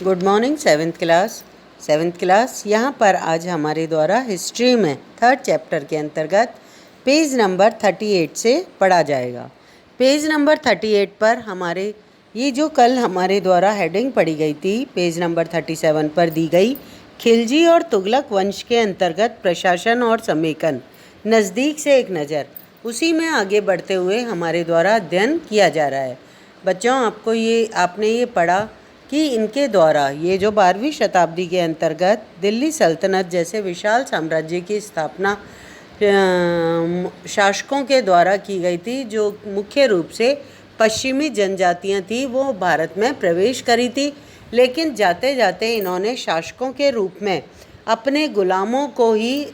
Good morning seventh class. यहाँ पर आज हमारे द्वारा हिस्ट्री में 3rd चैप्टर के अंतर्गत पेज नंबर 38 से पढ़ा जाएगा। पेज नंबर 38 पर हमारे ये जो कल हमारे द्वारा हेडिंग पढ़ी गई थी, पेज नंबर 37 पर दी गई खिलजी और तुगलक वंश के अंतर्गत प्रशासन और समेकन, नज़दीक से एक नज़र, उसी में आगे बढ़ते हुए हमारे द्वारा अध्ययन किया जा रहा है। बच्चों, आपने ये पढ़ा कि इनके द्वारा ये जो 12वीं शताब्दी के अंतर्गत दिल्ली सल्तनत जैसे विशाल साम्राज्य की स्थापना शासकों के द्वारा की गई थी, जो मुख्य रूप से पश्चिमी जनजातियां थी, वो भारत में प्रवेश करी थी। लेकिन जाते जाते इन्होंने शासकों के रूप में अपने गुलामों को ही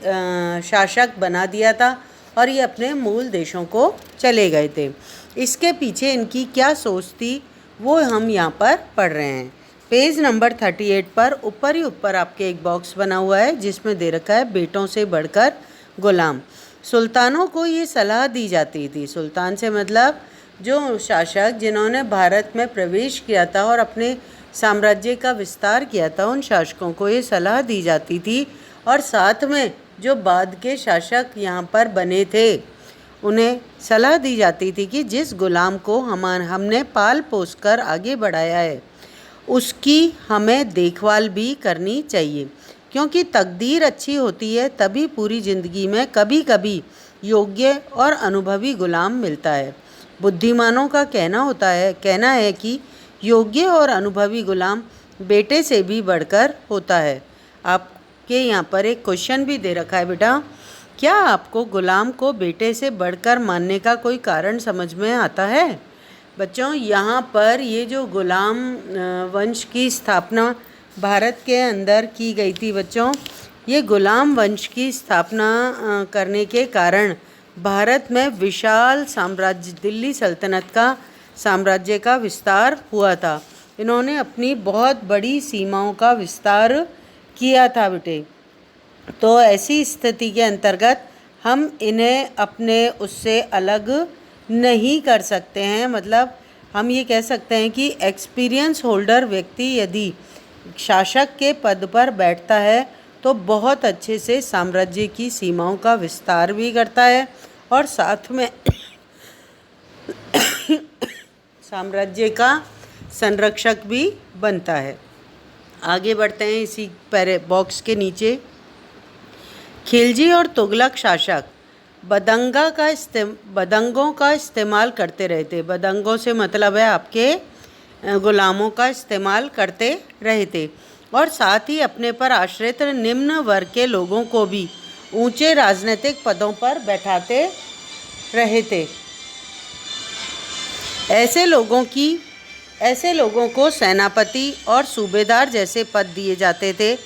शासक बना दिया था और ये अपने मूल देशों को चले गए थे। इसके पीछे इनकी क्या सोच थी वो हम यहाँ पर पढ़ रहे हैं। पेज नंबर 38 पर ऊपर ही ऊपर आपके एक बॉक्स बना हुआ है जिसमें दे रखा है बेटों से बढ़कर गुलाम। सुल्तानों को ये सलाह दी जाती थी, सुल्तान से मतलब जो शासक जिन्होंने भारत में प्रवेश किया था और अपने साम्राज्य का विस्तार किया था, उन शासकों को ये सलाह दी जाती थी। और साथ में जो बाद के शासक यहाँ पर बने थे, उन्हें सलाह दी जाती थी कि जिस गुलाम को हमने पाल पोस कर आगे बढ़ाया है, उसकी हमें देखभाल भी करनी चाहिए, क्योंकि तकदीर अच्छी होती है तभी पूरी ज़िंदगी में कभी कभी योग्य और अनुभवी गुलाम मिलता है। बुद्धिमानों का कहना है कि योग्य और अनुभवी गुलाम बेटे से भी बढ़कर होता है। आपके यहाँ पर एक क्वेश्चन भी दे रखा है बेटा, क्या आपको गुलाम को बेटे से बढ़कर मानने का कोई कारण समझ में आता है? बच्चों, यहाँ पर ये जो गुलाम वंश की स्थापना भारत के अंदर की गई थी, बच्चों ये गुलाम वंश की स्थापना करने के कारण भारत में विशाल साम्राज्य दिल्ली सल्तनत का साम्राज्य का विस्तार हुआ था। इन्होंने अपनी बहुत बड़ी सीमाओं का विस्तार किया था बेटे। तो ऐसी स्थिति के अंतर्गत हम इन्हें अपने उससे अलग नहीं कर सकते हैं। मतलब हम ये कह सकते हैं कि एक्सपीरियंस होल्डर व्यक्ति यदि शासक के पद पर बैठता है तो बहुत अच्छे से साम्राज्य की सीमाओं का विस्तार भी करता है और साथ में साम्राज्य का संरक्षक भी बनता है। आगे बढ़ते हैं इसी बॉक्स के नीचे। खिलजी और तुगलक शासक बदंगों का इस्तेमाल करते रहे थे। बदंगों से मतलब है आपके गुलामों का इस्तेमाल करते रहे थे और साथ ही अपने पर आश्रित निम्न वर्ग के लोगों को भी ऊंचे राजनीतिक पदों पर बैठाते रहे थे। ऐसे लोगों को सेनापति और सूबेदार जैसे पद दिए जाते थे।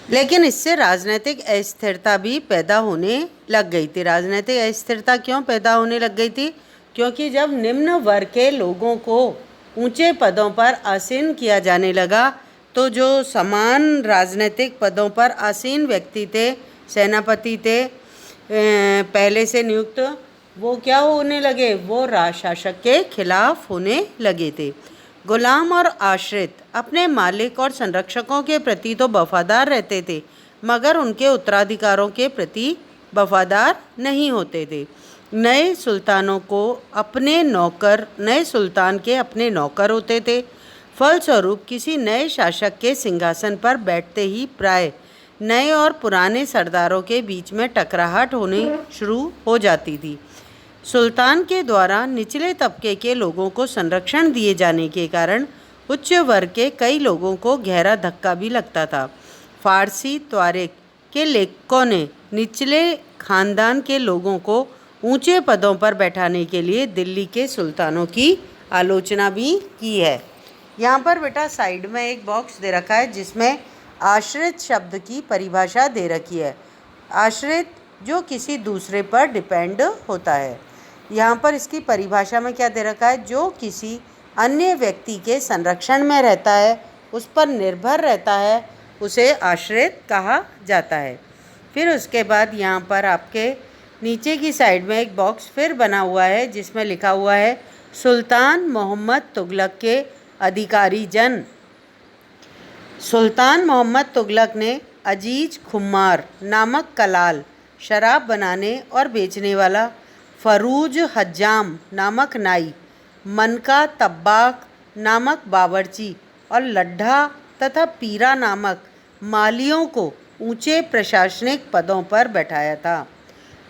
लेकिन इससे राजनीतिक अस्थिरता भी पैदा होने लग गई थी। राजनीतिक अस्थिरता क्यों पैदा होने लग गई थी? क्योंकि जब निम्न वर्ग के लोगों को ऊंचे पदों पर आसीन किया जाने लगा तो जो समान राजनीतिक पदों पर आसीन व्यक्ति थे, सेनापति थे पहले से नियुक्त, वो क्या होने लगे? वो शासक के खिलाफ होने लगे थे। गुलाम और आश्रित अपने मालिक और संरक्षकों के प्रति तो वफादार रहते थे, मगर उनके उत्तराधिकारों के प्रति वफादार नहीं होते थे। नए सुल्तान के अपने नौकर होते थे। फलस्वरूप किसी नए शासक के सिंहासन पर बैठते ही प्राय नए और पुराने सरदारों के बीच में टकराहट होनी शुरू हो जाती थी। सुल्तान के द्वारा निचले तबके के लोगों को संरक्षण दिए जाने के कारण उच्च वर्ग के कई लोगों को गहरा धक्का भी लगता था। फारसी तारीख के लेखकों ने निचले खानदान के लोगों को ऊंचे पदों पर बैठाने के लिए दिल्ली के सुल्तानों की आलोचना भी की है। यहाँ पर बेटा साइड में एक बॉक्स दे रखा है जिसमें आश्रित शब्द की परिभाषा दे रखी है। आश्रित जो किसी दूसरे पर डिपेंड होता है। यहाँ पर इसकी परिभाषा में क्या दे रखा है? जो किसी अन्य व्यक्ति के संरक्षण में रहता है, उस पर निर्भर रहता है, उसे आश्रित कहा जाता है। फिर उसके बाद यहाँ पर आपके नीचे की साइड में एक बॉक्स फिर बना हुआ है जिसमें लिखा हुआ है सुल्तान मोहम्मद तुगलक के अधिकारी जन। सुल्तान मोहम्मद तुगलक ने अजीज खुमार नामक कलाल, शराब बनाने और बेचने वाला, फरूज हज्जाम नामक नाई, मनका तब्बाक नामक बावर्ची और लड्ढा तथा पीरा नामक मालियों को ऊंचे प्रशासनिक पदों पर बैठाया था।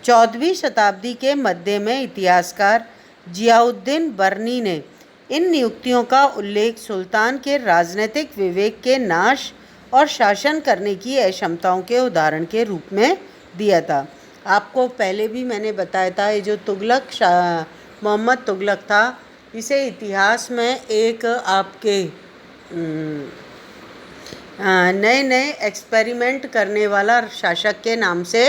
14वीं शताब्दी के मध्य में इतिहासकार जियाउद्दीन बर्नी ने इन नियुक्तियों का उल्लेख सुल्तान के राजनीतिक विवेक के नाश और शासन करने की अक्षमताओं के उदाहरण के रूप में दिया था। आपको पहले भी मैंने बताया था, ये जो मोहम्मद तुगलक था, इसे इतिहास में एक आपके नए नए एक्सपेरिमेंट करने वाला शासक के नाम से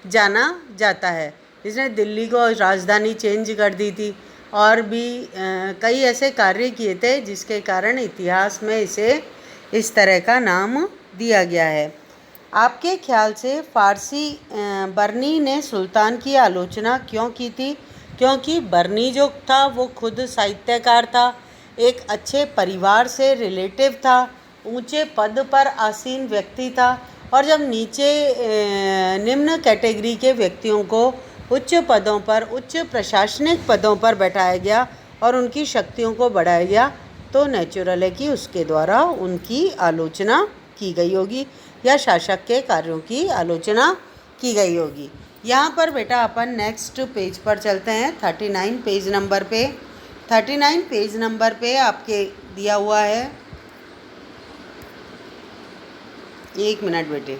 जाना जाता है। इसने दिल्ली को राजधानी चेंज कर दी थी और भी कई ऐसे कार्य किए थे जिसके कारण इतिहास में इसे इस तरह का नाम दिया गया है। आपके ख्याल से फ़ारसी बर्नी ने सुल्तान की आलोचना क्यों की थी? क्योंकि बर्नी जो था वो खुद साहित्यकार था, एक अच्छे परिवार से रिलेटिव था, ऊंचे पद पर आसीन व्यक्ति था, और जब नीचे निम्न कैटेगरी के व्यक्तियों को उच्च पदों पर, उच्च प्रशासनिक पदों पर बैठाया गया और उनकी शक्तियों को बढ़ाया गया, तो नेचुरल है कि उसके द्वारा उनकी आलोचना की गई होगी या शासक के कार्यों की आलोचना की गई होगी। यहाँ पर बेटा अपन नेक्स्ट पेज पर चलते हैं, 39 पेज नंबर पे। 39 पेज नंबर पे आपके दिया हुआ है, एक मिनट बेटे,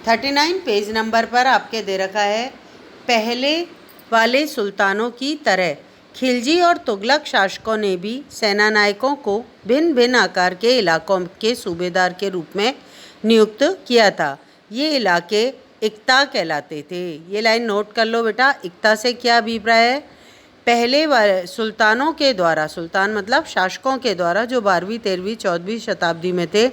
39 पेज नंबर पर आपके दे रखा है, पहले वाले सुल्तानों की तरह खिलजी और तुगलक शासकों ने भी सेना नायकों को भिन्न भिन्न आकार के इलाकों के सूबेदार के रूप में नियुक्त किया था। ये इलाके इक्ता कहलाते थे। ये लाइन नोट कर लो बेटा, इक्ता से क्या अभिप्राय है? पहले वाले सुल्तानों के द्वारा, सुल्तान मतलब शासकों के द्वारा, जो 12वीं 13वीं 14वीं शताब्दी में थे,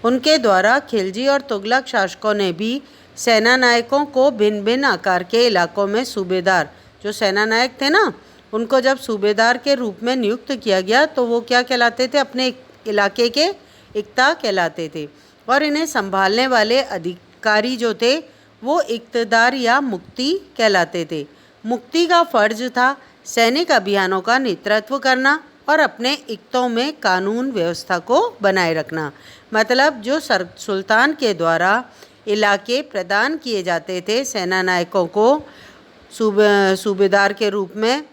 उनके द्वारा खिलजी और तुगलक शासकों ने भी सेना नायकों को भिन्न भिन्न आकार के इलाकों में सूबेदार, जो सेना नायक थे ना, उनको जब सूबेदार के रूप में नियुक्त किया गया तो वो क्या कहलाते थे? अपने इलाके के इक्ता कहलाते थे। और इन्हें संभालने वाले अधिकारी जो थे वो इक्तदार या मुक्ति कहलाते थे। मुक्ति का फर्ज था सैनिक अभियानों का नेतृत्व करना और अपने इक्तों में कानून व्यवस्था को बनाए रखना। मतलब जो सुल्तान के द्वारा इलाके प्रदान किए जाते थे सेना नायकों को सूबेदार के रूप में,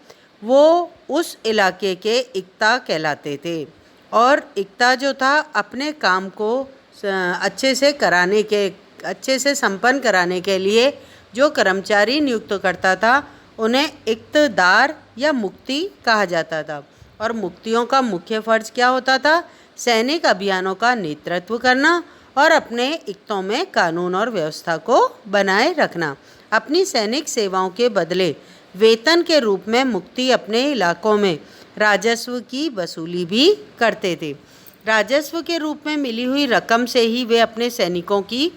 वो उस इलाके के इक्ता कहलाते थे। और इक्ता जो था अपने काम को अच्छे से संपन्न कराने के लिए जो कर्मचारी नियुक्त करता था उन्हें इक्तदार या मुक्ति कहा जाता था। और मुक्तियों का मुख्य फर्ज क्या होता था? सैनिक अभियानों का नेतृत्व करना और अपने इक्तों में कानून और व्यवस्था को बनाए रखना। अपनी सैनिक सेवाओं के बदले वेतन के रूप में मुक्ति अपने इलाकों में राजस्व की वसूली भी करते थे। राजस्व के रूप में मिली हुई रकम से ही वे अपने सैनिकों की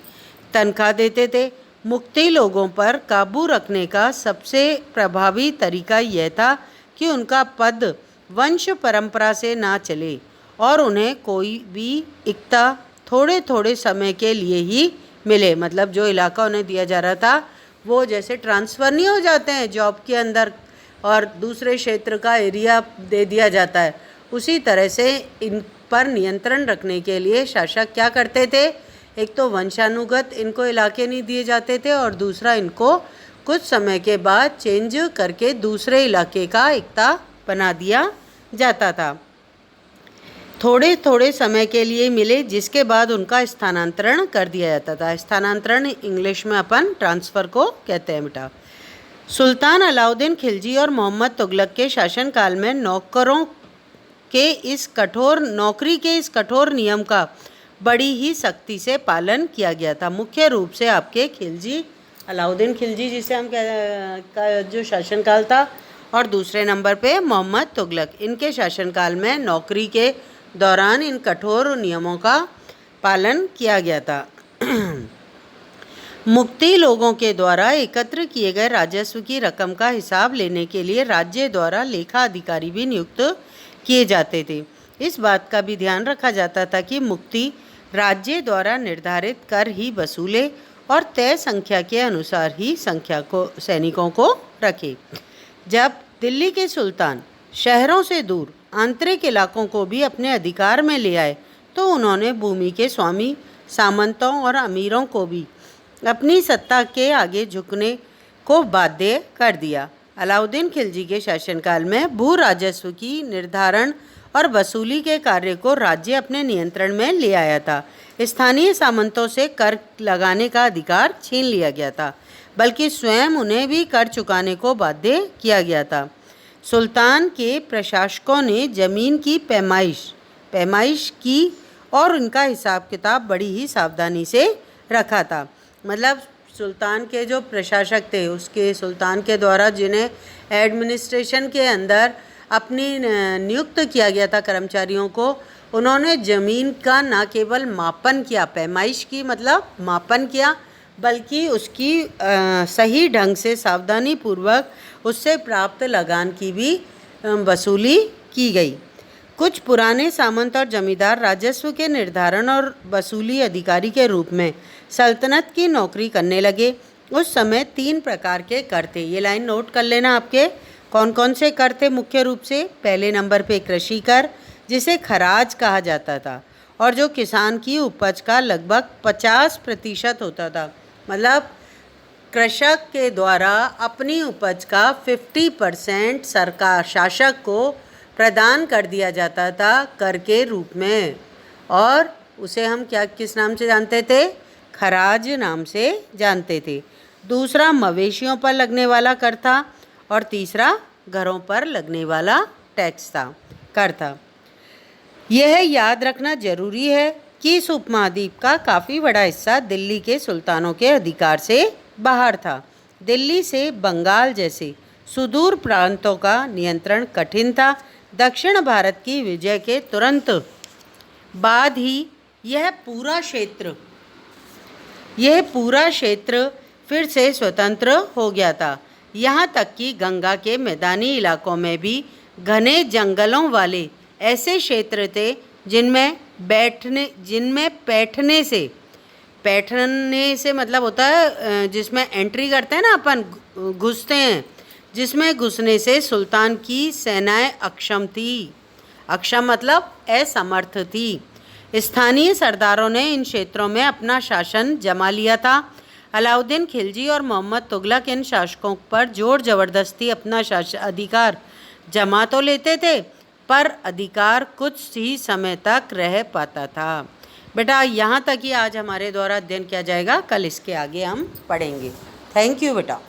तनख्वाह देते थे। मुक्ति लोगों पर काबू रखने का सबसे प्रभावी तरीका यह था कि उनका पद वंश परंपरा से ना चले और उन्हें कोई भी इक्ता थोड़े थोड़े समय के लिए ही मिले। मतलब जो इलाका उन्हें दिया जा रहा था वो जैसे ट्रांसफ़र नहीं हो जाते हैं जॉब के अंदर और दूसरे क्षेत्र का एरिया दे दिया जाता है, उसी तरह से इन पर नियंत्रण रखने के लिए शासक क्या करते थे? एक तो वंशानुगत इनको इलाके नहीं दिए जाते थे और दूसरा इनको कुछ समय के बाद चेंज करके दूसरे इलाके का इक्ता बना दिया जाता था। थोड़े थोड़े समय के लिए मिले जिसके बाद उनका स्थानांतरण कर दिया जाता था। स्थानांतरण इंग्लिश में अपन ट्रांसफ़र को कहते हैं बेटा। सुल्तान अलाउद्दीन खिलजी और मोहम्मद तुगलक के शासनकाल में नौकरी के इस कठोर नियम का बड़ी ही सख्ती से पालन किया गया था। मुख्य रूप से आपके खिलजी, अलाउद्दीन खिलजी जिसे हम का जो शासनकाल था, और दूसरे नंबर पे मोहम्मद तुगलक, इनके शासनकाल में नौकरी के दौरान इन कठोर नियमों का पालन किया गया था। मुक्ति लोगों के द्वारा एकत्र किए गए राजस्व की रकम का हिसाब लेने के लिए राज्य द्वारा लेखा अधिकारी भी नियुक्त किए जाते थे। इस बात का भी ध्यान रखा जाता था कि मुक्ति राज्य द्वारा निर्धारित कर ही वसूले और तय संख्या के अनुसार ही सैनिकों को रखे। जब दिल्ली के सुल्तान शहरों से दूर आंतरिक इलाकों को भी अपने अधिकार में ले आए तो उन्होंने भूमि के स्वामी, सामंतों और अमीरों को भी अपनी सत्ता के आगे झुकने को बाध्य कर दिया। अलाउद्दीन खिलजी के शासनकाल में भू राजस्व की निर्धारण और वसूली के कार्य को राज्य अपने नियंत्रण में ले आया था। स्थानीय सामंतों से कर लगाने का अधिकार छीन लिया गया था, बल्कि स्वयं उन्हें भी कर चुकाने को बाध्य किया गया था। सुल्तान के प्रशासकों ने जमीन की पैमाइश की और उनका हिसाब किताब बड़ी ही सावधानी से रखा था। मतलब सुल्तान के जो प्रशासक थे, उसके सुल्तान के द्वारा जिन्हें एडमिनिस्ट्रेशन के अंदर अपनी नियुक्त किया गया था कर्मचारियों को, उन्होंने ज़मीन का न केवल मापन किया, पैमाइश की मतलब मापन किया, बल्कि उसकी सही ढंग से सावधानी पूर्वक उससे प्राप्त लगान की भी वसूली की गई। कुछ पुराने सामंत और जमींदार राजस्व के निर्धारण और वसूली अधिकारी के रूप में सल्तनत की नौकरी करने लगे। उस समय 3 प्रकार के कर थे। ये लाइन नोट कर लेना आपके, कौन कौन से कर थे मुख्य रूप से। पहले नंबर पे कृषि कर, जिसे खराज कहा जाता था और जो किसान की उपज का लगभग 50% होता था। मतलब कृषक के द्वारा अपनी उपज का 50% सरकार शासक को प्रदान कर दिया जाता था कर के रूप में, और उसे हम किस नाम से जानते थे? खराज नाम से जानते थे। दूसरा मवेशियों पर लगने वाला कर था और तीसरा घरों पर लगने वाला टैक्स कर था। यह याद रखना जरूरी है कि इस उपमहाद्वीप का काफ़ी बड़ा हिस्सा दिल्ली के सुल्तानों के अधिकार से बाहर था। दिल्ली से बंगाल जैसे सुदूर प्रांतों का नियंत्रण कठिन था। दक्षिण भारत की विजय के तुरंत बाद ही यह पूरा क्षेत्र फिर से स्वतंत्र हो गया था। यहाँ तक कि गंगा के मैदानी इलाकों में भी घने जंगलों वाले ऐसे क्षेत्र थे जिनमें बैठने से मतलब होता है जिसमें एंट्री करते हैं ना अपन, घुसते हैं, जिसमें घुसने से सुल्तान की सेनाएं अक्षम थी। अक्षम मतलब असमर्थ थी। स्थानीय सरदारों ने इन क्षेत्रों में अपना शासन जमा लिया था। अलाउद्दीन खिलजी और मोहम्मद तुगलक इन शासकों पर जोर जबरदस्ती अपना अधिकार जमा तो लेते थे, पर अधिकार कुछ ही समय तक रह पाता था। बेटा यहाँ तक ही आज हमारे द्वारा अध्ययन किया जाएगा, कल इसके आगे हम पढ़ेंगे। थैंक यू बेटा।